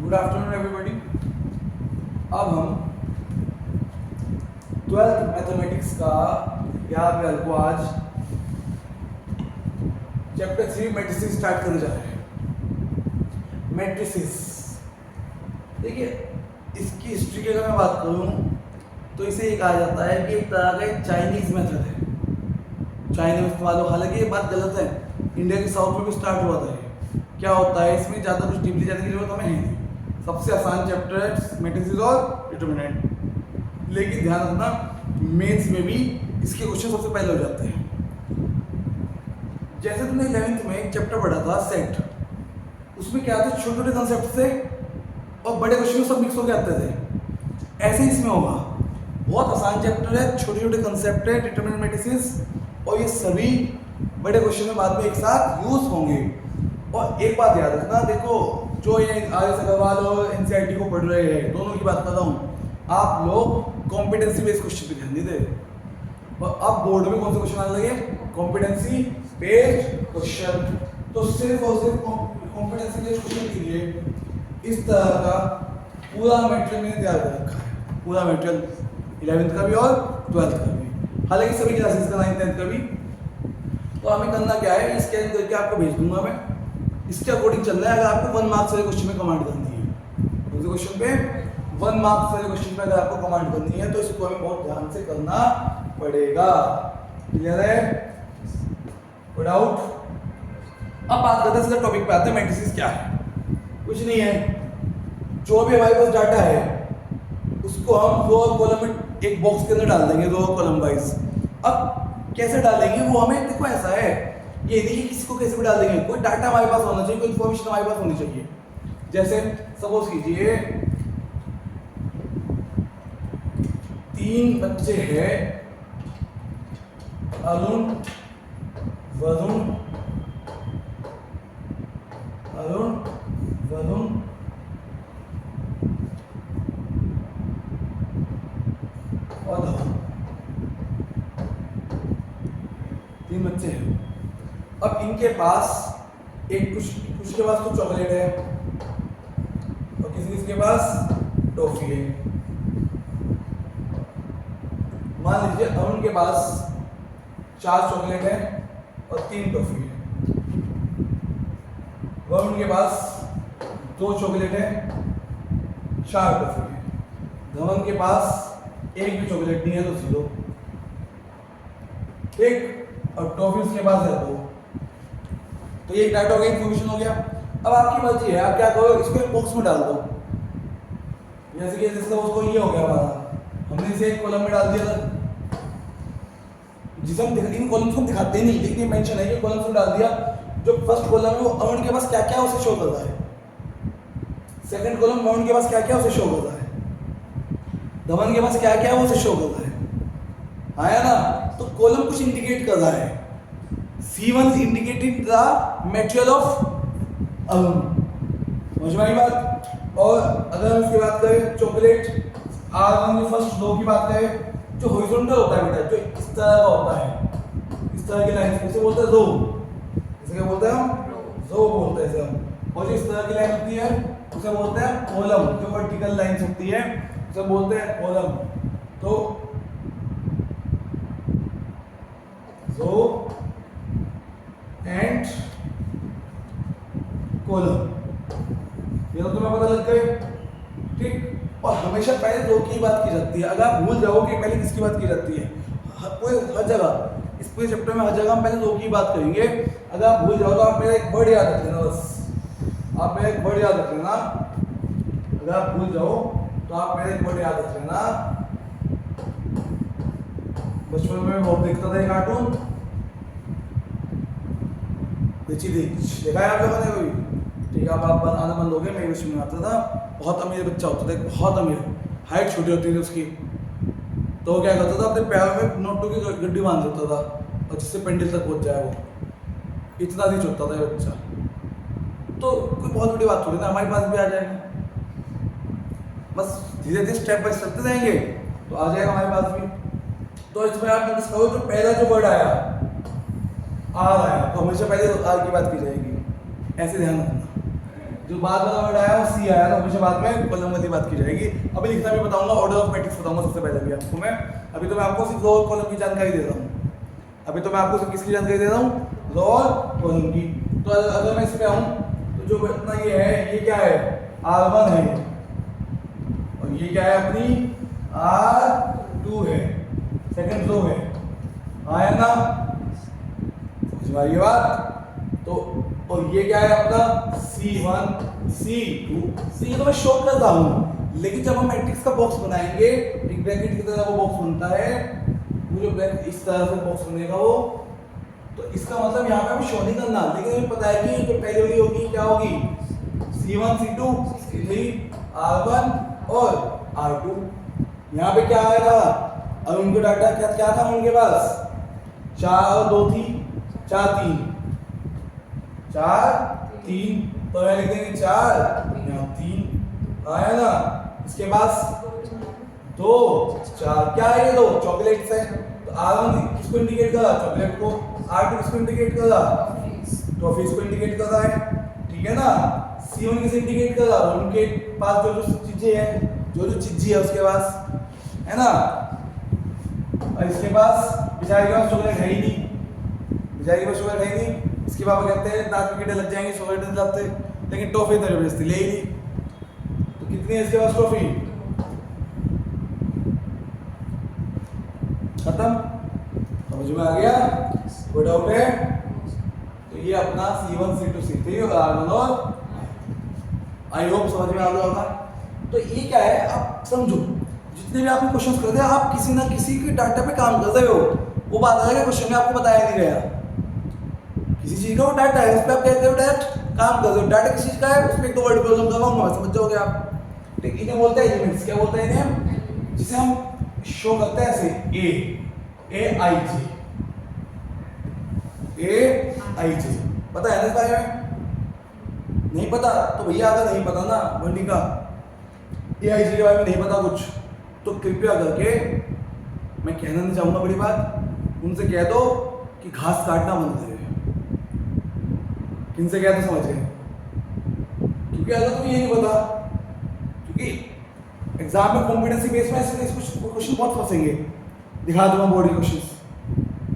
Good afternoon everybody. अब हम 12th mathematics का याद वेल को आज चैप्टर 3 मैट्रिसेस स्टार्ट करने जा रहे हैं। मैट्रिसेस देखिए, इसकी हिस्ट्री की अगर मैं बात करूं तो इसे ये कहा जाता है कि एक तरह का चाइनीज मेथड है। चाइना में इस्तेमाल हो, हालांकि ये बात गलत है, इंडिया के साउथ में भी स्टार्ट हुआ था। क्या होता है इसमें ज़्यादा कुछ डीपली जाने की जरूरत हमें है नहीं। सबसे आसान चैप्टर है मैट्रिसेस और डिटरमिनेंट, लेकिन ध्यान रखना मेथ्स में भी इसके क्वेश्चन सबसे पहले हो जाते हैं। जैसे तुमने 11th में एक चैप्टर पढ़ा था सेट, उसमें क्या था, छोटे छोटे कंसेप्ट थे और बड़े क्वेश्चन सब मिक्स होकर आते थे। ऐसे ही इसमें होगा, बहुत आसान चैप्टर है, छोटे छोटे कंसेप्ट है डिटरमिनेंट मैट्रिसेस, और ये सभी बड़े क्वेश्चन में बाद में एक साथ यूज होंगे। और एक बात याद रखना, देखो जो ये आर.एस. अग्रवाल और एनसीईआरटी को पढ़ रहे हैं, दोनों की बात कर रहा हूँ, आप लोग कॉम्पिटेंसी बेस्ड क्वेश्चन पे ध्यान नहीं दे। और अब बोर्ड में कौन से क्वेश्चन आने लगे, कॉम्पिटेंसी बेस्ड क्वेश्चन। तो सिर्फ और सिर्फ कॉम्पिटेंसी बेस्ड क्वेश्चन के लिए इस तरह का पूरा मटेरियल मैंने तैयार कर रखा है, पूरा मटेरियल 11th का भी और 12th का भी, हालांकि सभी क्लासेस का 9th 10th का भी। तो हमें करना क्या है, स्कैन करके आपको भेज दूंगा मैं, इसके अकॉर्डिंग चल रहा है। अगर आपको 1 मार्क्स वाले क्वेश्चन में कमांड करनी है, उस क्वेश्चन पे 1 मार्क्स वाले क्वेश्चन पे अगर आपको कमांड करनी है तो इसको हमें बहुत ध्यान से करना पड़ेगा। क्लियर है? डाउट? अब बात करते हैं सीधा टॉपिक पे आते हैं, मैट्रिसेस क्या है। कुछ नहीं है, जो भी हमारे पास डाटा है उसको हम रो और कॉलम में एक बॉक्स के अंदर डाल देंगे, रो और कॉलम वाइज। अब कैसे डालेंगे वो हमें, देखो ऐसा है, ये नहीं कि किसी को कैसे भी डाल देंगे, कोई डाटा हमारे पास होना चाहिए, कोई इन्फॉर्मेशन हमारे पास होनी चाहिए। जैसे सपोज कीजिए 3 बच्चे हैं, अरुण, वरुण, और धवन, 3 बच्चे हैं। अब इनके पास एक कुछ के पास तो चॉकलेट है और किसी के पास टॉफी है। मान लीजिए अरुण के पास 4 चॉकलेट है और 3 टॉफी है, वरुण के पास 2 चॉकलेट है, 4 टॉफी है, धवन के पास एक भी चॉकलेट नहीं है तो 0, ठीक, और टॉफी उसके पास है 2। तो ये डाटा हो गया, इन्फॉर्मेशन हो गया। अब आपकी मर्जी है, आप क्या करो, इसको एक बॉक्स में डाल दो। जैसे कि जिसका उसको ये हो गया हमारा, हमने इसे एक कॉलम में डाल दिया था, जिसे हम इन कॉलम्स को दिखाते नहीं, लेकिन ये मेंशन है कि कॉलम्स में डाल दिया। जो फर्स्ट कॉलम है वो अरुण के पास क्या क्या उसे शो कर रहा है, सेकंड कॉलम अरुण के पास क्या क्या उसे शो कर रहा है, धवन के पास क्या क्या है वो उसे शो कर रहा है, आया ना? तो कॉलम कुछ इंडिकेट कर रहा है। C1 is indicating the material of Arun, समझ में आई बात? और अगर हम इसकी बात करें चॉकलेट, R1 की फर्स्ट 2 की बात करें, जो हॉरिजॉन्टल होता है बेटा, जो इस तरह का होता है, इस तरह की लाइन, उसे बोलते हैं रो। इसे क्या बोलते हैं हम? रो बोलते हैं इसे हम। और जो इस तरह की लाइन होती है उसे बोलते हैं कॉलम, जो वर्टिकल लाइंस होती है उसे बोलते हैं कॉलम। तो रो एंड कॉलम, ये तो तुम्हें पता लग गए, ठीक। और हमेशा पहले रो की बात की जाती है। अगर आप भूल जाओ कि पहले किसकी बात की जाती है, हर जगह, इस पूरे चैप्टर में हर जगह हम पहले रो की बात करेंगे। अगर आप भूल जाओ तो आप मेरा एक वर्ड याद रख लेना, बस आप मेरा एक वर्ड याद रख लेना। अगर आप भूल जाओ तो आप मेरा एक वर्ड याद रख लेना। बचपन में बहुत देखता था ये कार्टून, देखा है आप लोगों ने कोई? ठीक है, अब आप आना बंद हो गए। मैं बचपन में आता था, बहुत अमीर बच्चा होता था, बहुत अमीर, हाइट छोटी होती थी उसकी, तो वो क्या करता था, अपने पैरों में नोटों की गड्डी बांध देता था और जिससे पेंडिल तक पहुंच जाए, वो इतना नहीं छोड़ता था ये बच्चा। तो कोई बहुत बड़ी बात थोड़ी ना, हमारे पास भी आ जाएगा, बस धीरे धीरे स्टेप बाय स्टेप जाएंगे तो आ जाएगा हमारे पास भी। तो इसमें आप नोटिस करो तो पहला जो वर्ड आया आर आया, तो हमेशा पहले आर की बात की जाएगी, ऐसे ध्यान रखना। जो बाद वाला वर्ड आया वो सी आया, तो हमेशा बाद में कॉलम वाली बात की जाएगी। अभी लिखना भी बताऊंगा, ऑर्डर ऑफ मैट्रिक्स बताऊंगा सबसे पहले भी आपको मैं। अभी तो मैं आपको सिर्फ रो और कॉलम की जानकारी दे रहा हूँ। अभी तो मैं आपको सिर्फ किसकी जानकारी दे रहा हूँ, रो और कॉलम की। तो अगर मैं इसमें आऊँ तो जो इतना ये है, ये क्या है, R1 है, और ये क्या है अपनी R2 है, सेकंड रो है, आया ना, समझ में आई ये बात। तो और ये क्या है अपना C1 C2, C तो मैं शो कर रहा हूँ, लेकिन जब हम मैट्रिक्स का बॉक्स बनाएंगे, एक ब्रैकेट की तरह वो बॉक्स बनता है, वो जो ब्रैकेट इस तरह से बॉक्स बनेगा वो, तो इसका मतलब यहाँ पे हमें शो नहीं करना, लेकिन हमें पता है कि जो पहले वाली होगी क्या होगी, C1 C2 C3 R1 और R2। यहाँ पे क्या आएगा, अब उनको डाटा क्या क्या था उनके पास, 4 और 2 थी, 4 3 4 3, तो मैं लिख देंगे 4 यहाँ 3 आया ना। इसके पास 2 4 क्या है, ये 2 चॉकलेट्स है, तो R1 किसको इंडिकेट कर रहा, चॉकलेट को, R2 किसको इंडिकेट कर रहा, टॉफीज को इंडिकेट कर रहा है, ठीक है ना। C1 किसे इंडिकेट कर रहा, उनके पास जो जो चीजें हैं, जो जो चीजें है उसके पास, है ना। और इसके पास बेचारे के पास चॉकलेट है ही नहीं, बेचारे के पास चॉकलेट है ही नहीं, इसके पापा कहते हैं दांत में कीड़े लग जाएंगे, चॉकलेट नहीं लाते, लेकिन टॉफी तो जबरदस्ती ले ही ली। तो कितनी है इसके पास टॉफी, खत्म, समझ में आ गया, कोई डाउट है। तो ये अपना C1 C2 C3 और R1 और आई होप समझ में आ गया होगा। तो ये क्या है, आप समझो, जितने भी आपने क्वेश्चंस करते हैं, आप किसी ना किसी के डाटा पे काम कर रहे हो, वो बात अलग है, क्वेश्चन में आपको बताया नहीं गया, किसी चीज का वो डाटा है, उस पर आप कहते हो डायरेक्ट काम कर रहे हो, डाटा किसी चीज का है, उस पर एक दो वर्ड प्रॉब्लम करवाऊंगा, समझ जाओगे आप। ठीक, इन्हें बोलते हैं एलिमेंट्स, क्या बोलते हैं इन्हें, जिसे हम शो करते हैं ऐसे A I J, पता है ना इस बारे में, नहीं पता तो भैया, अगर नहीं पता ना वंडी का A I J के बारे में नहीं पता कुछ, तो कृपया करके, मैं कहना नहीं चाहूंगा बड़ी बात, उनसे कह दो कि घास काटना बंद करे। किनसे कह दो, समझ गए, क्योंकि अगर तुम्हें ये नहीं पता, क्योंकि एग्जाम में कॉम्पिटेंसी बेस में ऐसे क्वेश्चन बहुत फंसेंगे, दिखा दूंगा बोर्ड के क्वेश्चन,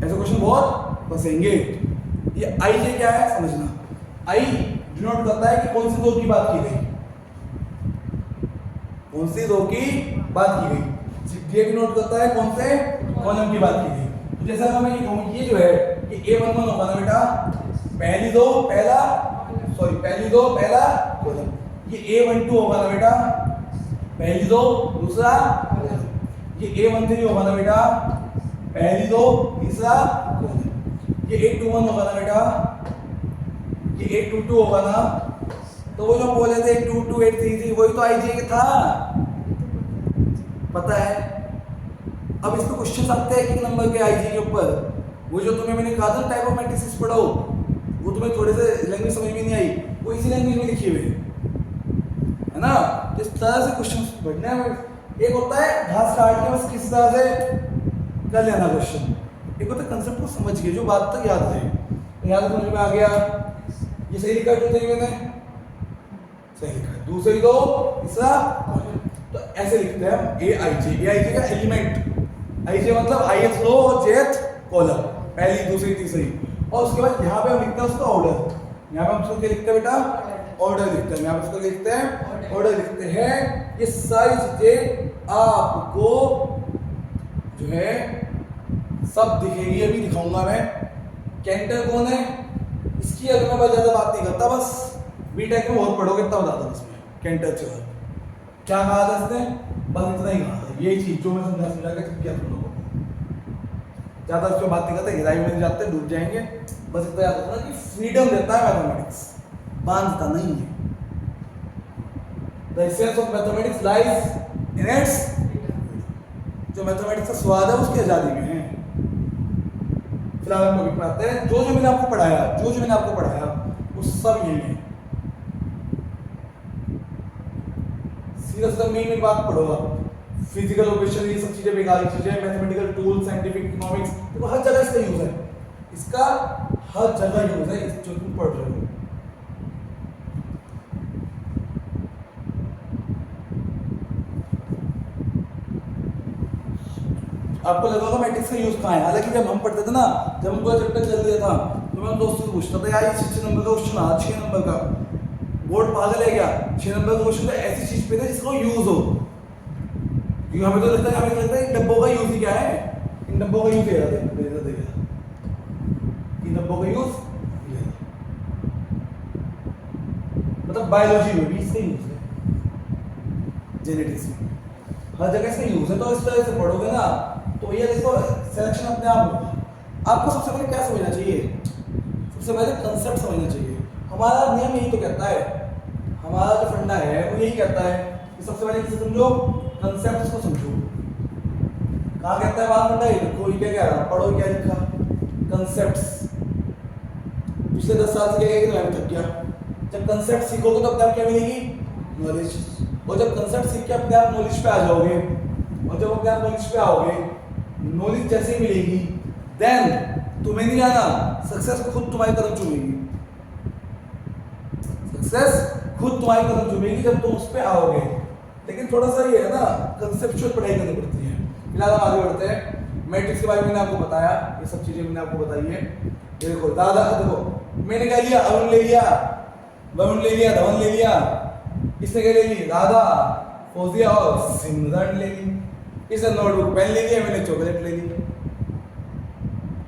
ऐसे क्वेश्चन बहुत फंसेंगे। ये आई जे क्या है समझना, आई डिनोट करता है कि कौन सी दो की बात की गई, कौन सी दो की बात की गई, ये डिनोट करता है कौन से कॉलम की बात की गई। तो जैसा हमें ये जो है कि A11 होगा ना बेटा, पहली दो पहला कॉलम, ये A12 होगा ना बेटा, पहली दो दूसरा कॉलम, ये A13 होगा ना बेटा, पहली दो तीसरा कॉलम, ये A21 होगा ना बेटा, ये A22 होगा ना। तो वो जो बोले थे 22 833 वही तो आईजे के था, पता है। अब इसमें क्वेश्चन आते हैं एक नंबर के आईजे के ऊपर, वो जो तुम्हें मैंने कहा था टाइप ऑफ मैट्रिसेस पढ़ो, वो तुम्हें थोड़े से लैंग्वेज समझ में नहीं आई, वो इसी लैंग्वेज में लिखी हुई है ना। इस तरह से क्वेश्चन बढ़ने हैं। एक होता है घास काट के बस किस तरह से कर लेना क्वेश्चन, एक होता है कंसेप्ट को समझ के जो बात तक याद रहे, तो याद समझ में आ गया, ये सही लिखा है, मैंने सही लिखा है, दूसरी दो तीसरा, तो ऐसे लिखते हैं हम ए आई जे का एलिमेंट, आई जे मतलब ith रो और jth कॉलम, पहली दूसरी तीसरी, और उसके बाद यहाँ पे हम लिखते हैं उसका ऑर्डर, यहाँ पे हम उसको क्या लिखते हैं बेटा, ऑर्डर लिखते हैं, यहाँ पे उसको लिखते हैं ऑर्डर लिखते हैं। ये सारी चीजें आपको जो है सब दिखेगी, अभी दिखाऊंगा मैं। कैंटर कौन है, इसकी अगर मैं बहुत ज्यादा बात नहीं करता, बस बीटेक में बहुत पढ़ोगे तब बताता हूँ इसमें कैंटर चल क्या कहा था इसने, बस इतना ही कहा था, यही चीज जो मैं समझा के किया तुम लोगों को, ज्यादा इस पर बात नहीं करते, गहराई में नहीं जाते, डूब जाएंगे। बस इतना याद रखना कि फ्रीडम देता है मैथमेटिक्स, बांधता नहीं है। The essence of mathematics lies in its, जो मैथमेटिक्स का स्वाद है उसकी आजादी में है। फिलहाल हम टॉपिक पे आते हैं, जो मैंने आपको पढ़ाया वो सब यही है। सीधा मेन बात पढ़ो आप, फिजिकल ऑपरेशन ये सब चीजें बेकार चीजें, मैथमेटिकल टूल, साइंटिफिक इकोनॉमिक्स, तो हर जगह इसका यूज है, इसका हर जगह यूज है, इस जो तुम पढ़ रहे हो। आपको लगा होगा मैट्रिक्स का यूज कहाँ है। हालांकि जब हम पढ़ते थे ना, जब हमको चैप्टर चल दिया था, तो मैं दोस्तों से पूछता था यार ये 6 नंबर का क्वेश्चन आ, 6 नंबर का बोर्ड पागल है क्या, 6 नंबर का क्वेश्चन तो ऐसी चीज पे था जिसका यूज हो। क्योंकि हमें तो लगता है इन डब्बों का यूज ही क्या है, इन डब्बों का यूज है, इन डब्बों का यूज मतलब बायोलॉजी में भी इसका यूज है, जेनेटिक्स में हर जगह इसका यूज है। तो इस तरह से पढ़ोगे ना तो ये इसको सिलेक्शन अपने आप होगा। आपको सबसे पहले क्या समझना चाहिए, सबसे पहले कंसेप्ट समझना चाहिए। हमारा नियम यही तो कहता है, हमारा जो फंडा है वो यही कहता है कि सबसे पहले किसे समझो, कंसेप्ट को समझो। कहाँ कहता है बात फंडा, ये देखो ये क्या कह रहा, पढ़ो क्या लिखा, कंसेप्ट्स। पिछले 10 साल से क्या मैं थक गया। जब कंसेप्ट सीखोगे तो अपने आप क्या मिलेगी, नॉलेज। और जब कंसेप्ट सीख के अपने आप नॉलेज पे आ जाओगे, और जब अपने आप नॉलेज पे आओगे, नॉलेज जैसे ही मिलेगी देन तुम्हें नहीं आना, सक्सेस खुद तुम्हारी तरफ चुमेगी। सक्सेस खुद तुम्हारी तरफ चुमेगी जब तुम उस पे आओगे। लेकिन थोड़ा सा ये है ना, कंसेप्चुअल पढ़ाई करनी पड़ती है। फिलहाल हम आगे बढ़ते हैं। मैट्रिक्स के बारे में मैंने आपको बताया, ये सब चीजें मैंने आपको बताई है। ये देखो दादा, देखो मैंने क्या लिया, अरुण ले लिया, वरुण ले लिया, धवन ले लिया, इसने क्या ले ली, राधा, फौजिया और सिमरन ले ली। इसने नोटबुक पेन ले लिया, मैंने चॉकलेट ले ली।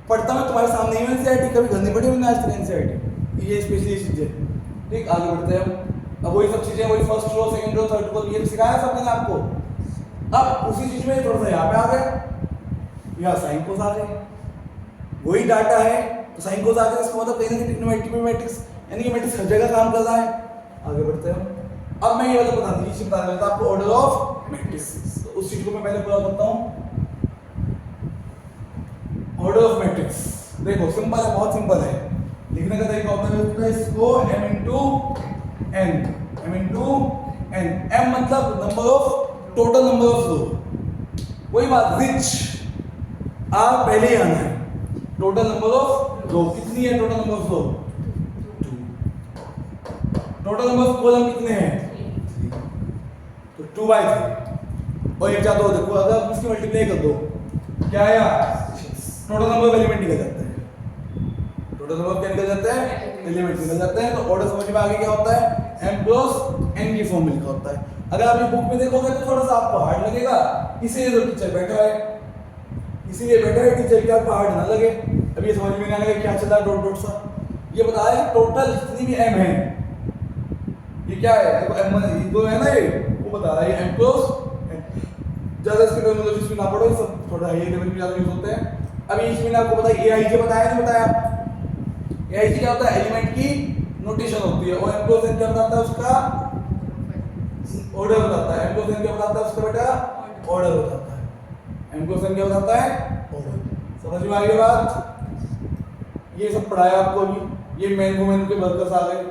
पढ़ता मैं तुम्हारे सामने ही, एनसीईआरटी कभी घर नहीं पढ़ी मैंने आज तक एनसीईआरटी, ये स्पेशली चीजें। ठीक, आगे बढ़ते हैं हम। अब वही सब चीजें, वही first row, second row, third row, ये सिखाया सब मैंने आपको। अब उसी चीज में थोड़ा सा यहाँ पे आ गए, यहाँ साइन कोस आ गए, वही डाटा है तो साइन कोस आ गया। इसका मतलब कहीं ना कहीं ट्रिग्नोमेट्री में मैट्रिक्स, यानी कि मैट्रिक्स हर जगह काम कर रहा है। आगे बढ़ते हैं हम। अब मैं ये वाला बता दीजिए, बता देता आपको ऑर्डर ऑफ मैट्रिक्स। उस चीज को मैं पहले पूरा करता हूँ। ऑर्डर ऑफ मैट्रिक्स देखो सिंपल है, बहुत सिंपल है। लिखने का तरीका होता है इसको m into n, m into n, m मतलब number of, total number of row. वही बात, विच आर पहले ही आना है। टोटल नंबर ऑफ रो कितनी है, total number of row 2। Total number of column कितने हैं, तो 2/3। और एक जाता हो, देखो अगर इसकी मल्टीप्लाई कर दो क्या आया, टोटल नंबर ऑफ एलिमेंट निकल जाता है। टोटल नंबर ऑफ क्या निकल जाता है, एलिमेंट निकल जाते हैं। तो ऑर्डर समझ में आगे क्या होता है, m + n की फॉर्म में लिखा होता है। अगर आप ये बुक में देखोगे तो थोड़ा सा आपको हार्ड लगेगा, इसीलिए तो टीचर बैठा है, इसीलिए बैठा है टीचर, क्या आपको हार्ड ना लगे। अब ये समझ में नहीं आएगा क्या चल रहा है, डॉट डॉट सा। ये बताया टोटल जितनी भी m है, ये क्या है, देखो m दो है ना, ये वो बता रहा है m + n। ज्यादा इसके टर्मिनोलॉजी में ना पढ़ो, सब थोड़ा हाई लेवल पे ज्यादा यूज होते हैं। अभी इसमें आपको पता है aij बताया नहीं बताया, aij क्या होता है, एलिमेंट की नोटेशन होती है। और m + n क्या बताता है, उसका ऑर्डर बताता है। m + n क्या बताता है, उसका बेटा ऑर्डर बताता है। m + n क्या बताता है, ऑर्डर। समझ में आ गई बात। ये सब पढ़ाया आपको अभी, ये मेन वुमेन के वर्कर्स आ गए।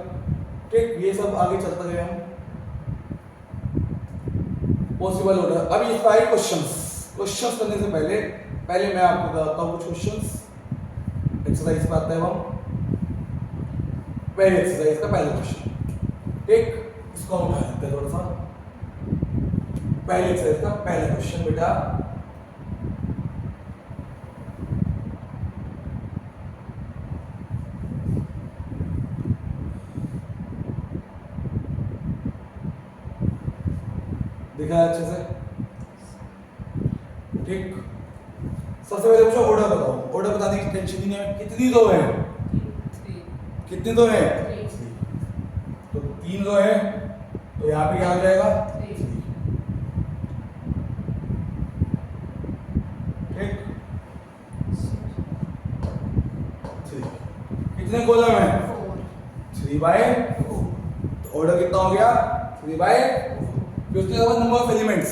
ठीक, ये सब आगे चलते गए हम। Possible order. अब ये सारे क्वेश्चंस करने से पहले मैं आपको बताता हूँ कुछ क्वेश्चंस। एक्सरसाइज पे आते हैं हम। पहले एक्सरसाइज का पहला क्वेश्चन, ठीक, इसको हम उठा लेते हैं थोड़ा सा। पहले एक्सरसाइज का पहला क्वेश्चन बेटा, दिखा है अच्छे से, ठीक। सबसे पहले पूछो ऑर्डर बताओ। ऑर्डर बताने की टेंशन ही नहीं है। कितनी दो है, कितनी दो है, तो 3 दो है, तो यहाँ पे क्या आ जाएगा, 3। ठीक, 3। कितने कॉलम है, 3/4। तो ऑर्डर कितना हो गया, 3/4। फिर उसके बाद नंबर ऑफ एलिमेंट्स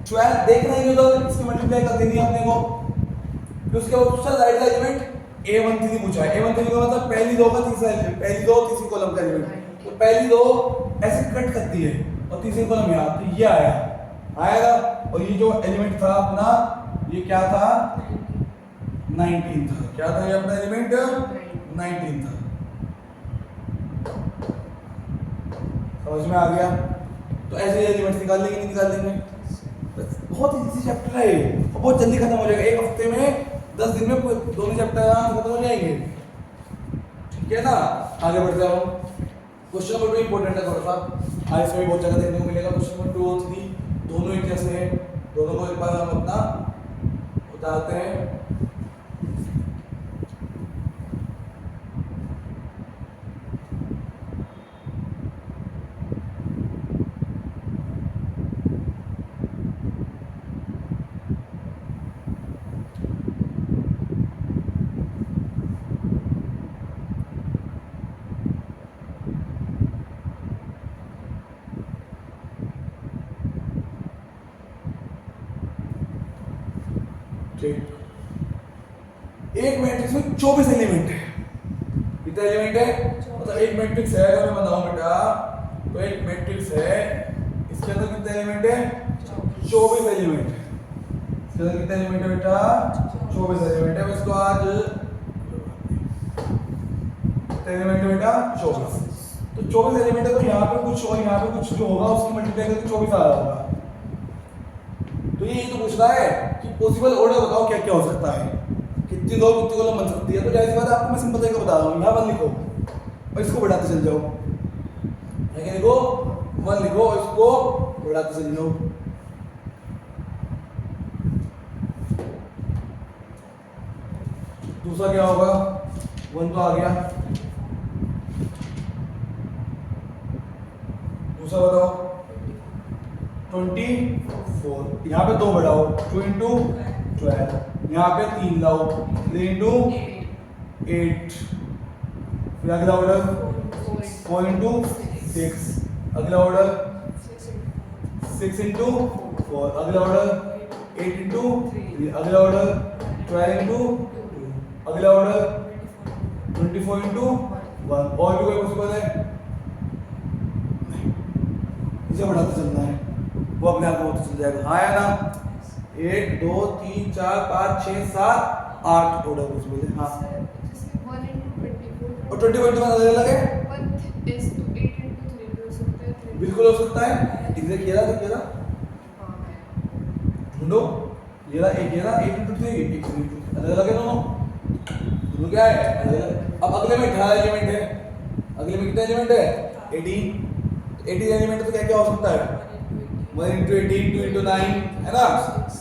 12। देखना ही तो इसकी मल्टीप्लाई कर देनी है अपने को। फिर उसके बाद पूछा राइट एलिमेंट a13 पूछा है। a13 का मतलब पहली दो का तीसरा एलिमेंट, पहली दो तीसरी कॉलम का एलिमेंट। तो पहली दो ऐसे कट करती है और तीसरी कॉलम यहाँ, तो ये आएगा। और ये जो एलिमेंट था अपना, ये क्या था, 19 था। क्या था ये अपना एलिमेंट, 19 था। समझ में आ गया। तो ऐसे एलिमेंट्स निकाल लेंगे, नहीं निकाल लेंगे, बहुत इजी चैप्टर है ये और बहुत जल्दी खत्म हो जाएगा। एक हफ्ते में 10 दिन में दोनों चैप्टर खत्म हो जाएंगे। ठीक है ना, आगे बढ़ते हैं हम। क्वेश्चन नंबर 2 इंपॉर्टेंट है थोड़ा सा, आईएएस में भी बहुत जगह देखने को मिलेगा। क्वेश्चन नंबर 2 और 3 दोनों एक जैसे हैं, दोनों को एक बार हम अपना बताते हैं। एक मैट्रिक्स में 24 एलिमेंट है। कितने एलिमेंट है? मतलब एक मैट्रिक्स है, अगर मैं बताऊं बेटा तो एक मैट्रिक्स है, इसके अंदर कितने एलिमेंट है? 24 एलिमेंट है। इसके अंदर कितने एलिमेंट है बेटा? 24 एलिमेंट है। इसको आज कितने एलिमेंट है बेटा? 24। तो 24 एलिमेंट है, तो यहाँ पे कुछ और यहाँ पे कुछ जो होगा उसकी मल्टीप्लाई करके 24 आ रहा होगा। तो ये तो पूछ रहा है कि पॉसिबल ऑर्डर बताओ क्या क्या हो सकता है, कितनी दो कितनी कॉलम बन सकती है। तो जाहिर सी बात है आपको मैं सिंपल तरीका बता रहा हूँ, यहाँ 1 लिखो और इसको बढ़ाते चल जाओ। क्या लिखो? 1 लिखो और इसको बढ़ाते चल जाओ। दूसरा क्या होगा? 1 तो आ गया। दूसरा बताओ। 24। यहाँ पे 2 बढ़ाओ, 2 into 12। यहाँ पे 3 लाओ, 3 into 8। फिर अगला ऑर्डर 4 into 6। अगला ऑर्डर 6 into 4। अगला ऑर्डर 8 into 3। अगला ऑर्डर 12 into 2। अगला ऑर्डर 24 into 1। और भी कोई पॉसिबल है? इसे बढ़ाते चलना है, वो अपने आप होता चल जाएगा। हाँ या ना? 1 2 3 4 5 6 7 8 ऑर्डर पॉसिबल है। हाँ, और 24 तो अलग अलग है, बिल्कुल हो सकता है। इधर किया तो किया ढूंढो, ये रहा एक, ये रहा 8 into 3 एक अलग अलग है दोनों। दोनों क्या है? अलग अलग। अब अगले में 18 एलिमेंट है। अगले में कितने एलिमेंट है? 18। 18 एलिमेंट है तो क्या क्या हो सकता है? 1 into 18 2 into 9 है ना।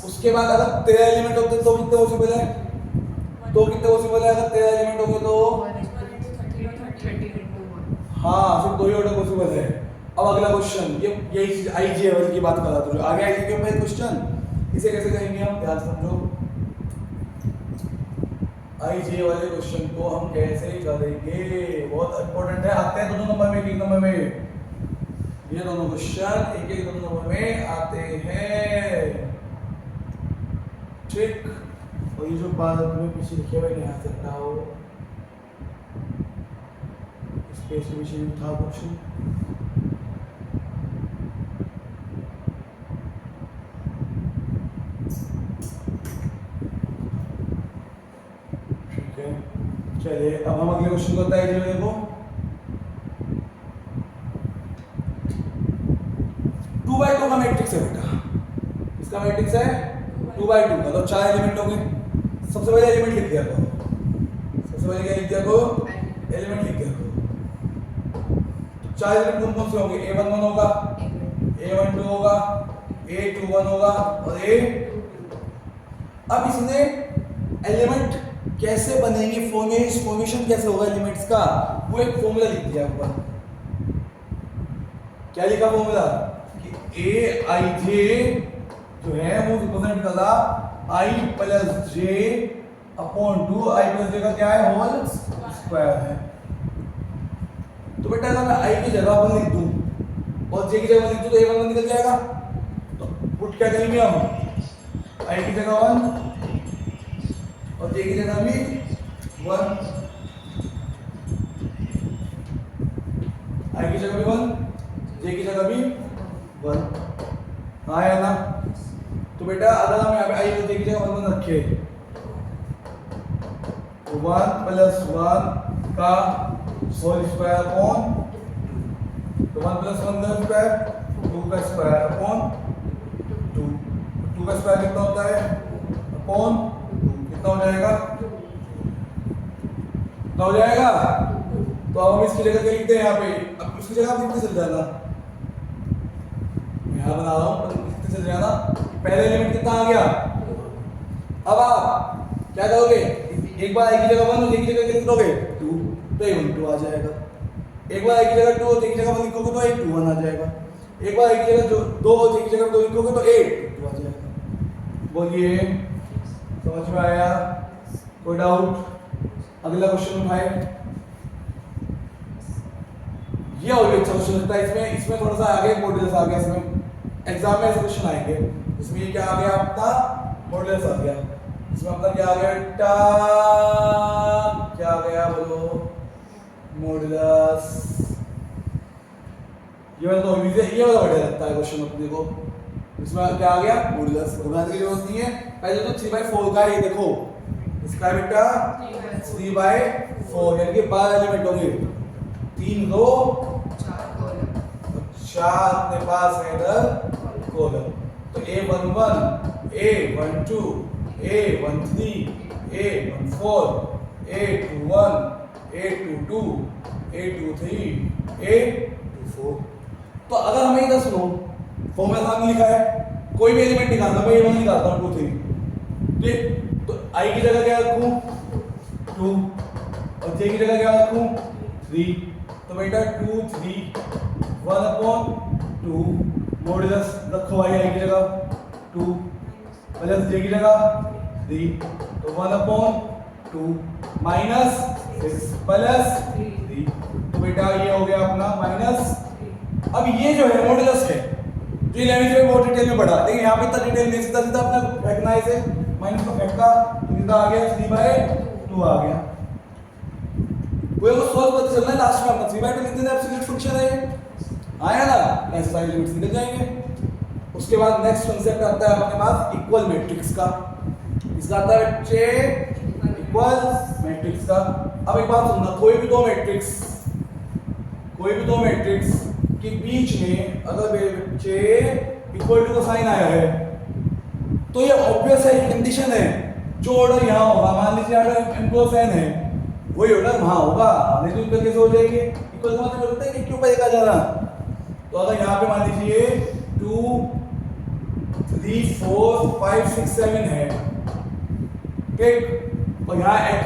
उसके बाद अगर 13 एलिमेंट होते तो कितने पॉसिबल है? तो कितने पॉसिबल है अगर 13 एलिमेंट होंगे तो? हाँ, सिर्फ 2 ही ऑर्डर पॉसिबल है। अब अगला क्वेश्चन, ये यही चीज आईजे की बात कर रहा था, जो आगे आईजे के ऊपर क्वेश्चन, इसे कैसे करेंगे हम? ध्यान समझो, आईजे वाले क्वेश्चन को हम कैसे करेंगे, बहुत इंपॉर्टेंट है। आते हैं दोनों नंबर में, एक नंबर में। ये दोनों क्वेश्चन एक एक दोनों नंबर में आते हैं, ठीक। और ये जो बात में पीछे लिखे हुए नहीं आ सकता हो, स्पेस के पीछे था कुछ। ठीक है, चलिए अब हम अगले क्वेश्चन को बताइए। देखो 2x2 का मैट्रिक्स है बेटा। इसका मैट्रिक्स है 2x2 का, तो 4 एलिमेंट होंगे। सबसे पहले एलिमेंट लिख दिया करो, सबसे पहले क्या लिख दिया करो? एलिमेंट लिख दिया करो। तो 4 एलिमेंट कौन कौन से होंगे? a11 होगा, a12 होगा, a21 होगा और a। अब इसने एलिमेंट कैसे बनेंगे, फॉर्मेशन कैसे होगा एलिमेंट्स का, वो एक फॉर्मूला लिख दिया ऊपर। क्या लिखा फॉर्मूला? कि ए आई जे जो है वो रिप्रेजेंट कर रहा आई प्लस जे अपॉन 2। आई प्लस जे का क्या है? होल स्क्वायर है। तो बेटा अगर मैं आई की जगह 1 लिख दूं और जे की जगह 1 लिख दूं तो a11 निकल जाएगा। तो पुट क्या करेंगे हम? आई की जगह 1 और जे की जगह भी 1। आई की जगह भी 1, जे की जगह भी 1। हाँ या ना? तो बेटा अगर हम यहाँ पे आई और जे की जगह 1 रखे तो 1 प्लस 1 का होल स्क्वायर अपॉन, तो 1 प्लस 1 का स्क्वायर 2 का स्क्वायर अपॉन 2। 2 2 का स्क्वायर कितना होता है अपॉन 2, कितना हो जाएगा, कितना हो जाएगा। तो अब हम इसकी जगह क्या लिखते हैं यहाँ पे, अब उसकी जगह आप लिखते चल जाना, यहाँ बना रहा हूँ लिखते चल जाना। पहले एलिमेंट कितना आ गया, अब आप क्या करोगे, एक बार आई की जगह 1 और एक की जगह क्या लिख दोगे 2, तो ये 1 2 आ जाएगा। एक बार आई की जगह 2 और एक की जगह 1 लिखोगे तो 1 2 1 आ जाएगा। एक बार आई की जगह 2 और एक की जगह 2 लिखोगे तो 1 2 आ जाएगा। बोलिए समझ में आया, कोई डाउट। अगला क्वेश्चन उठाए, ये और भी अच्छा क्वेश्चन लगता है। इसमें थोड़ा सा आगे मॉड्यूलस आ गया, इसमें एग्जाम में ऐसे क्वेश्चन आएंगे। इसमें ये क्या आ गया आपका मॉड्यूलस आ गया, इसमें अपना क्या आ गया बेटा, क्या आ गया बोलो मॉड्यूलस। ये वाला तो ये वाला बढ़िया लगता है क्वेश्चन अपने को। इसमें क्या आ गया मॉड्यूलस, घबराने की जरूरत नहीं है। पहले तो 3/4 का ये देखो, इसका बेटा 3/4 यानी कि 12 एलिमेंट होंगे, 3 रो 4 अपने पास है इधर कॉलम। तो A11 A12 A13 A14 A21 A22 A23 A24। तो अगर हमें इधर सुनो फॉर्मूला सामने लिखा है, कोई भी एलिमेंट निकालना, मैं A1 निकालता हूँ 2 3, ठीक। तो I की जगह क्या रखूं 2 और J की जगह क्या रखूं 3। तो बेटा 2 3 1/2 मॉड्यूलस रखो I की जगह 2 प्लस J की जगह 3, तो 1/2 माइनस 6 प्लस 3। तो बेटा ये हो गया अपना माइनस। अब ये जो है मॉड्यूलस है, जो 11वीं में बहुत डिटेल में पढ़ा, लेकिन यहाँ पे इतना डिटेल नहीं, सीधा सीधा अपना फेंकना है इसे, माइनस को फेंका तो सीधा आ गया 3/2 आ गया। कोई को सोल्व करते चलना है, लास्ट में अपना 3/2 लिख देना, एब्सोल्यूट फंक्शन है आया ना, ऐसे सारे लिमिट्स निकल जाएंगे। उसके बाद नेक्स्ट कांसेप्ट आता है अपने पास इक्वल मैट्रिक्स का। इसका आता है बच्चे इक्वल मैट्रिक्स का। अब एक बात सुनना, कोई भी दो मैट्रिक्स के बीच में अगर मेरे बच्चे इक्वल टू का साइन आया है तो ये ऑब्वियस है, कंडीशन है, जो ऑर्डर यहाँ होगा, मान लीजिए ऑर्डर m+n है, वही ऑर्डर वहां होगा, नहीं तो इक्वल कैसे हो जाएगी। इक्वल का मतलब होता है कि क्यों पर एक आ जाना। तो अगर यहाँ पे मान लीजिए 2 3 4 5 6 7 है, ठीक, और यहाँ x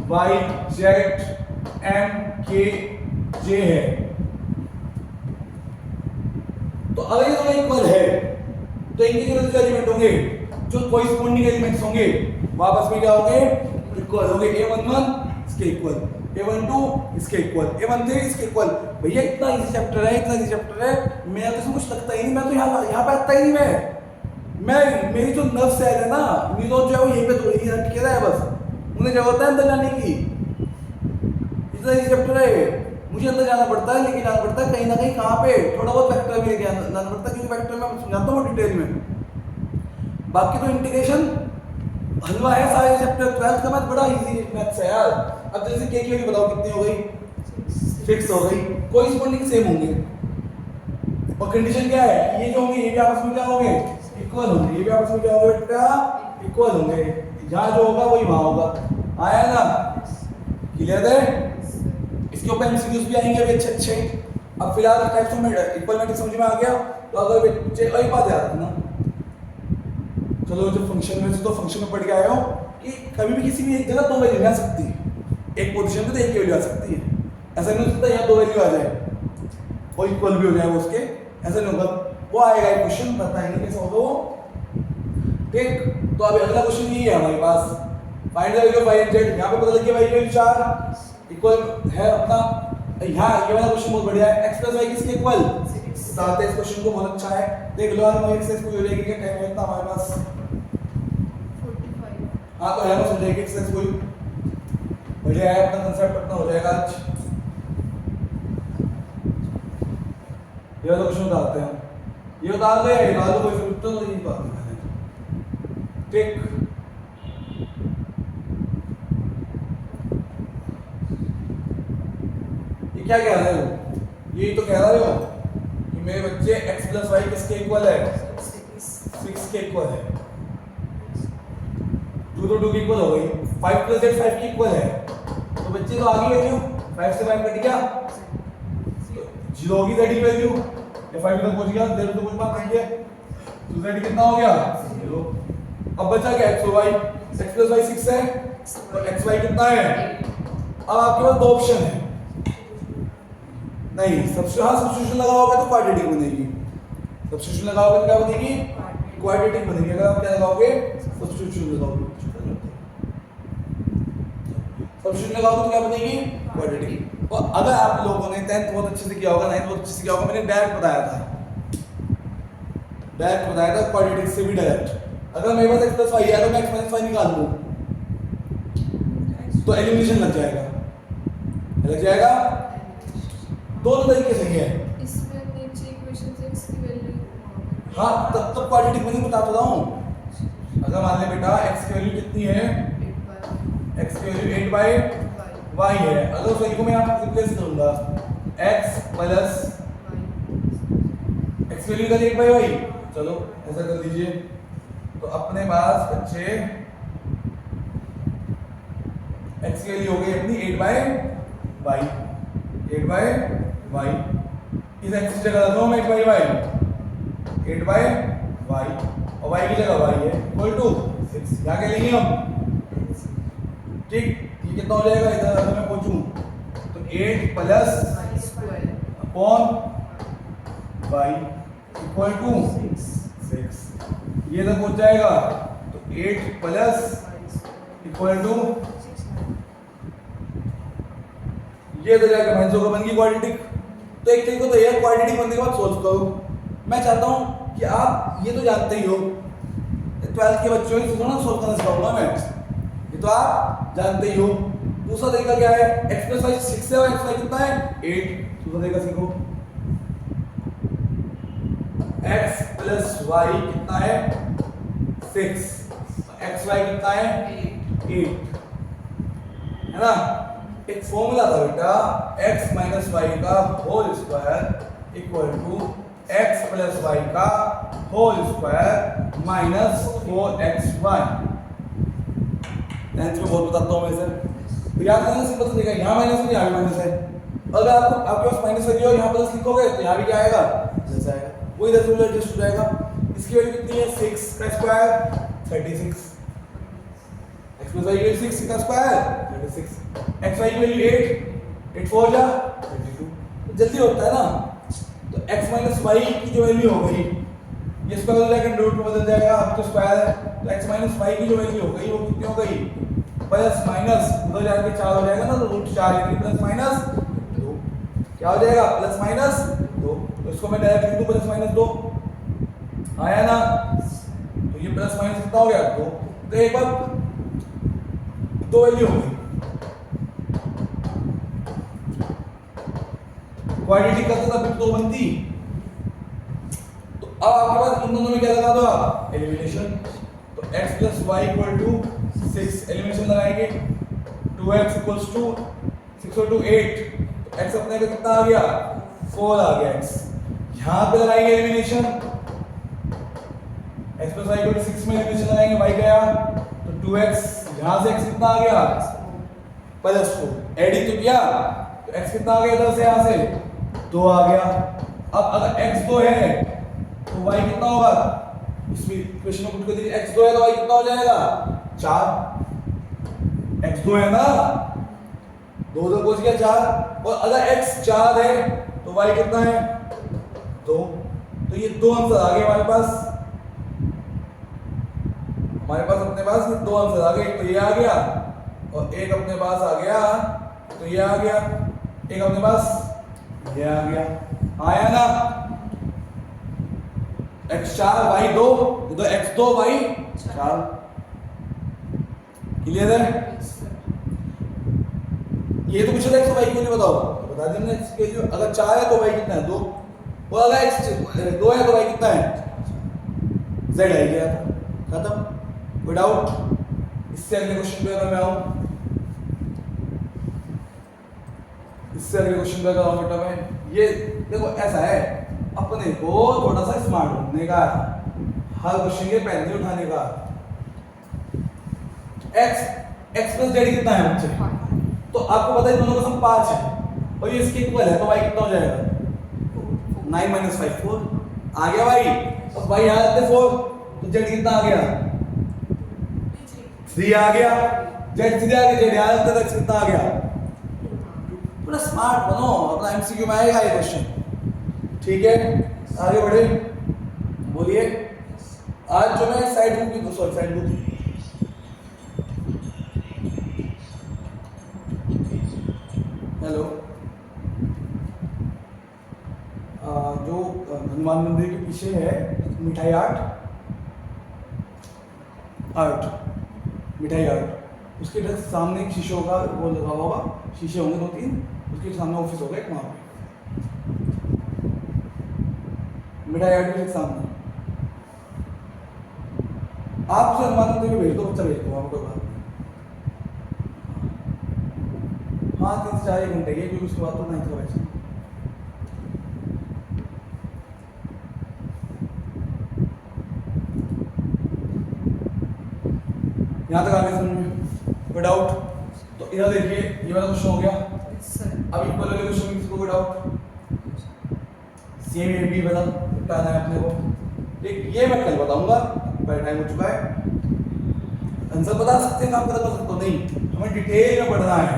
y z m k j है, तो अगर ये दोनों इक्वल है तो इनके जो एलिमेंट होंगे, जो कोरिस्पोंडिंग एलिमेंट्स होंगे, वापस में क्या होंगे इक्वल होंगे। A11 इसके इक्वल, A12 इसके इक्वल, A13 इसके इक्वल। भैया इतना इजी चैप्टर है, इतना इजी चैप्टर है, मैं तो कुछ लगता ही नहीं, मैं तो यहाँ पे आता ही नहीं। मैं मेरी जो नर्व सेल है ना, मेरी तो जो है वो यहीं पे थोड़ी हट के रहा है, बस उन्हें जरूरत है अंदर जाने की। इतना इजी चैप्टर है, मुझे अंदर जाना पड़ता है, लेकिन जाना पड़ता है कहीं ना कहीं, कहाँ पे थोड़ा बहुत वेक्टर भी लेके जाना पड़ता है, क्योंकि वेक्टर में समझाता हूँ डिटेल में। बाकी तो इंटीग्रेशन हलवा है सारे चैप्टर। 12th का मैथ बड़ा इजी मैथ्स है यार। अब जैसे के की वैल्यू बताओ कितनी हो गई, 6 हो गई, कोरिस्पोंडिंग सेम होंगे, और कंडीशन क्या है, ये जो होंगे ये भी आपस में क्या होंगे इक्वल होंगे, ये भी आपस में क्या होंगे बेटा इक्वल होंगे। जहाँ जो होगा वही वहाँ होगा, आया ना, क्लियर है। इसके ऊपर एमसीक्यूज भी आएंगे अभी अच्छे। अब फिलहाल टाइप्स ऑफ इक्वल मैट्रिक्स समझ में आ गया। तो अगर बच्चे एक बात याद रखना, चलो जो फंक्शन में से तो फंक्शन में पढ़ के आए हो कि कभी भी किसी भी एक जगह दो वैल्यू आ सकती है, एक पोजीशन पे तो एक वैल्यू आ सकती है। ऐसा नहीं हो सकता यहाँ दो वैल्यू आ जाए और इक्वल भी हो जाए वो उसके, ऐसा नहीं होगा। वो आएगा एक क्वेश्चन, बताएंगे कैसे होगा वो, ठीक। तो अभी अगला क्वेश्चन ये है हमारे पास, find the value of y and z। यहाँ पे पता लग गया y की वैल्यू 4 इक्वल है अपना। यहाँ ये वाला क्वेश्चन बहुत बढ़िया है, x + y किसके इक्वल 7 है। इस क्वेश्चन को बहुत अच्छा है, देख लो यार, मैं एक्सरसाइज पूरी हो जाएगी, क्या टाइम लगता हमारे पास 45। हाँ तो है, बस हो जाएगी एक्सरसाइज पूरी, बढ़िया है, अपना कंसेप्ट अपना हो जाएगा आज। ये वाला क्वेश्चन उतारते हैं, ये उतार दो, ये उतार दो, कोई उत्तर तो नहीं पाते, ठीक। क्या कह रहे हो, यही तो कह रहे हो कि मेरे बच्चे x + y किसके इक्वल है, 6 6 के इक्वल है, 2 तो 2 के इक्वल हो गई, 5 प्लस z 5 के इक्वल है, तो बच्चे तो आ गई वैल्यू, 5 से 5 कट गया तो 0 होगी z की वैल्यू, ये 5 तक पहुंच गया, z तो कुछ बात नहीं है, तो z कितना हो गया 0। अब बचा क्या x और y, x प्लस y 6 है तो x y कितना है, अब आपके पास दो ऑप्शन है, नहीं सब्स्टिट्यूशन लगाओगे तो क्वाड्रेटिक बनेगी, सब्स्टिट्यूशन लगाओगे तो क्या बनेगी, क्वाड्रेटिक बनेगी। अगर आप क्या लगाओगे, सब्स्टिट्यूशन लगाओगे, सब्स्टिट्यूशन लगाओगे तो क्या बनेगी, क्वाड्रेटिक। और अगर आप लोगों ने 10th बहुत अच्छे से किया होगा, 9th बहुत अच्छे से किया होगा, मैंने डायरेक्ट बताया था क्वाड्रेटिक से भी डायरेक्ट। अगर मेरे पास x प्लस y है तो मैं x माइनस y निकाल दूं तो एलिमिनेशन लग जाएगा, दोनों तरीके से है। इसमें नीचे इक्वेशन से x की वैल्यू, हाँ तब क्वाड्रेटिक बनी, बता तो रहा हूँ। अगर मान ले बेटा x की वैल्यू कितनी है, x की वैल्यू 8 बाई y है, अगर उस वैल्यू को मैं यहाँ रिप्लेस करूंगा x प्लस x की वैल्यू इधर 8 बाई y, चलो ऐसा कर लीजिए, तो अपने पास बच्चे x की वैल्यू हो गई अपनी 8 बाई y, 8 बाई y, इस x की जगह रखो मैं 8 बाई y, 8 बाई y और y की जगह y है इक्वल टू 6, क्या कह लेंगे हम, ठीक। ये कितना हो जाएगा, इधर अगर मैं पहुंचूं तो 8 plus upon y equal to 6, ये तक पहुंच जाएगा तो 8 प्लस इक्वल टू, ये तो जाकर माइनस होगा, बन गई क्वाड्रेटिक। तो एक तरीका तो ये क्वाड्रेटिक बनने के बाद सोल्व करो। मैं चाहता हूं कि आप ये तो जानते ही हो, 12th के बच्चों को थोड़ा सोल्व करना सिखाऊंगा मैं, ये तो आप जानते ही हो। दूसरा तरीका क्या है, x प्लस y 6 है और x y कितना है 8, दूसरा तरीका सीखो, x प्लस y कितना है 6, x y कितना है 8, है ना। एक फॉर्मूला था बेटा, x माइनस वाई का whole square equal to x plus Y का whole square minus 4xy। Tenth में बहुत बताता हूँ मैं इसे, तो याद करना सिंपल तरीका, यहाँ माइनस है यहाँ भी माइनस है, अगर आपके पास माइनस वैल्यू यहाँ प्लस लिखोगे तो यहाँ भी क्या आएगा प्लस आएगा, वो इधर से एडजस्ट हो जाएगा। इसकी वैल्यू कितनी है 6 का स्क्वायर 36, x प्लस y की वैल्यू 6 का स्क्वायर 36, x y की वैल्यू 8, 8 4 जा 32, तो जल्दी होता है ना। तो x माइनस y की जो वैल्यू हो गई, ये स्क्वायर हो जाएगा रूट में बदल जाएगा, अब तो स्क्वायर है, तो x माइनस y की जो वैल्यू हो गई वो कितनी हो गई, प्लस माइनस उधर जाके 4 हो जाएगा ना, तो रूट 4 यानी प्लस माइनस 2, क्या हो जाएगा प्लस माइनस 2, तो इसको मैं डायरेक्ट लिख दूं प्लस माइनस 2, आया ना। तो ये प्लस माइनस कितना हो गया 2, तो एक बार दो वैल्यू हो गई, क्वाड्रेटिक करते तब भी 2 बनती। तो अब आपके पास इन दोनों में क्या लगा दो आप, एलिमिनेशन, तो x plus y equal to 6, elimination लगाएंगे 2x इक्वल्स टू 6 और 2 8, तो x अपने का कितना आ गया 4 आ गया x, यहां पे लगाएंगे elimination, x plus y equal to 6 में एलिमिनेशन लगाएंगे y गया तो 2x, यहां से x कितना आ गया प्लस 4, एडिंग तो किया तो x कितना आ गया इधर से, यहां से 2 आ गया। अब अगर x 2 है तो y कितना होगा, इसमें इक्वेशन में पुट कर दीजिए, x 2 है तो y कितना हो जाएगा 4, x 2 है ना, 2 तो पहुंच गया 4, और अगर x 4 है तो y कितना है 2, तो ये 2 आंसर आ गए हमारे पास, अपने पास ये 2 आंसर आ गए, तो ये आ गया और एक अपने पास आ गया, तो ये आ गया, एक अपने पास ये आ गया, आया ना। x4 y2, तो x2 y4, क्लियर है। ये तो पूछा था x y के लिए बताओ, तो बता देना x के लिए, अगर 4 है तो y कितना है 2, और अगर x 2 है तो y कितना है z आ गया, खत्म, कोई डाउट। इससे अगले क्वेश्चन पे अगर मैं आऊं, इससे अगले क्वेश्चन पे अगर आऊं बेटा मैं, ये देखो ऐसा है, अपने को थोड़ा सा स्मार्ट बनने का, हर क्वेश्चन के पहले उठाने का। x प्लस जेड कितना है बच्चे? तो आपको पता है दोनों का सम 5 है और ये इसके इक्वल है, तो y कितना हो जाएगा? 9 माइनस 5 4 आ गया y। अब y यहाँ रखते 4 तो z कितना आ गया? 3 आ गया। z सीधे आ गया, z यहाँ रखते तो x कितना आ गया? थोड़ा स्मार्ट बनो, अपना एमसीक्यू में आएगा ये क्वेश्चन। ठीक है, आगे बढ़े, बोलिए। आज जो मैं साइड बुक की सॉरी साइड बुक हेलो जो हनुमान मंदिर के पीछे है मिठाई मिठाई आर्ट, उसके जस्ट सामने एक शीशों का वो लगा होगा, शीशे होंगे 2-3, उसके सामने ऑफिस होगा एक, वहाँ पे मिठाई आर्ट के सामने। आप उसे हनुमान मंदिर में भेज दो, बच्चा भेज दो, वहाँ कोई बात नहीं। हाँ 3 से 4 घंटे के, क्योंकि उसके बाद तो 9 का बैच है। यहाँ तक आगे समझ में कोई डाउट? तो इधर देखिए, ये वाला क्वेश्चन हो गया। अब इक्वल वाले क्वेश्चन में किसी को कोई डाउट? सेम ए बी बता बताना है अपने को। ठीक, ये मैं कल बताऊंगा, पर टाइम हो चुका है। आंसर बता सकते हैं, काम कर सकते हो नहीं, हमें डिटेल में पढ़ना है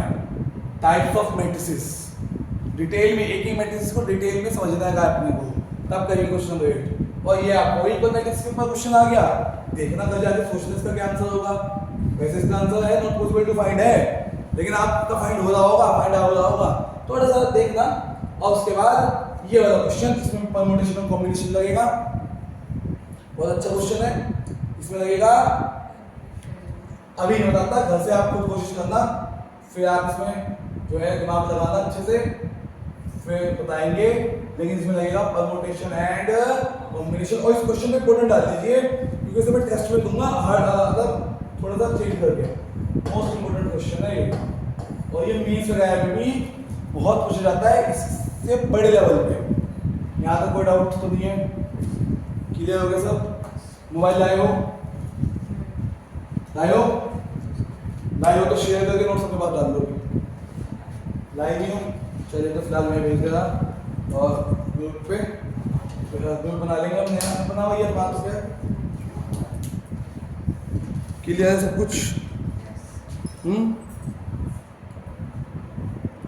टाइप्स ऑफ मैट्रिसेस। डिटेल में एक ही मैट्रिसेस को डिटेल में समझना है अपने को, तब करिए क्वेश्चन 8। और ये आपको इक्वल मैट्रिक्स के ऊपर क्वेश्चन आ गया, देखना घर जाके सोचना इसका क्या आंसर होगा। वैसे इसका आंसर है नॉट पॉसिबल टू फाइंड है, लेकिन आपका फाइंड हो रहा होगा, फाइंड हो रहा होगा, थोड़ा सा देखना। और उसके बाद ये वाला क्वेश्चन, इसमें परम्यूटेशन और कॉम्बिनेशन लगेगा, बहुत अच्छा क्वेश्चन है, इसमें लगेगा। अभी नहीं बताता, घर से आप खुद कोशिश करना, फिर आप इसमें जो है दिमाग लगाना अच्छे से, फिर बताएंगे। लेकिन इसमें लगेगा परम्यूटेशन एंड कॉम्बिनेशन। और इस क्वेश्चन में इंपॉर्टेंट डाल दीजिए, क्योंकि इसे मैं टेस्ट में दूंगा अगर थोड़ा सा चेंज करके। मोस्ट इंपॉर्टेंट क्वेश्चन है ये, और ये मीन्स वगैरह में भी बहुत पूछा जाता है, इससे बड़े लेवल पे। यहाँ तक कोई डाउट तो नहीं है? क्लियर हो गया सब? मोबाइल लाए हो तो शेयर करके नोट्स अपने पास डाल दो। लाए नहीं हो, चलिए तो फिलहाल मैं भेज दे रहा, और ग्रुप पे ग्रुप बना लेंगे हम, नया बनाओ ये बात हो गया। क्लियर है सब कुछ?